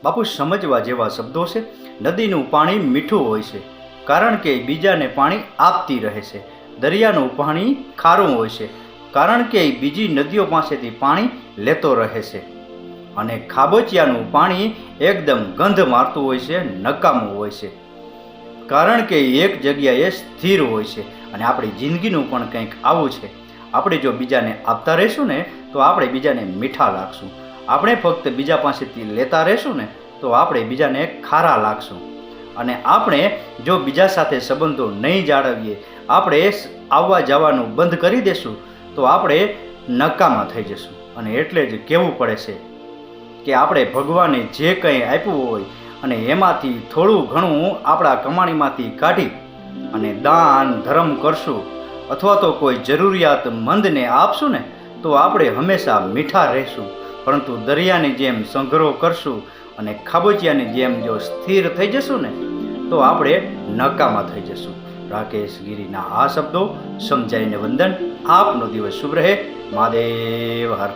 બાપુ સમજવા જેવા શબ્દો છે. નદીનું પાણી મીઠું હોય છે કારણ કે બીજાને પાણી આપતી રહે છે. દરિયાનું પાણી ખારું હોય છે કારણ કે બીજી નદીઓ પાસેથી પાણી લેતો રહે છે. અને ખાબોચિયાનું પાણી એકદમ ગંધ મારતું હોય છે, નકામું હોય છે કારણ કે એક જગ્યાએ સ્થિર હોય છે. અને આપણી જિંદગીનું પણ કંઈક આવું છે. આપણે જો બીજાને આપતા રહીશું ને તો આપણે બીજાને મીઠા લાગશું. આપણે ફક્ત બીજા પાસેથી લેતા રહીશું ને તો આપણે બીજાને ખારા લાગશું. અને આપણે જો બીજા સાથે સંબંધો નહીં જાળવીએ, આપણે આવવા જવાનું બંધ કરી દેશું તો આપણે નકામા થઈ જશું. અને એટલે જ કહેવું પડે છે કે આપણે ભગવાને જે કંઈ આપ્યું હોય અને એમાંથી થોડું ઘણું આપણા કમાણીમાંથી કાઢી અને દાન ધર્મ કરશું અથવા તો કોઈ જરૂરિયાતમંદને આપશું ને તો આપણે હંમેશા મીઠા રહીશું. પરંતુ દરિયાની જેમ સંગ્રહ કરશું અને ખાબોચિયાની જેમ જો સ્થિર થઈ જશું ને તો આપણે નકામા થઈ જશું. રાકેશ ગીરીના આ શબ્દો સમજાઈને વંદન. આપનો દિવસ શુભ રહે. મહાદેવ હર.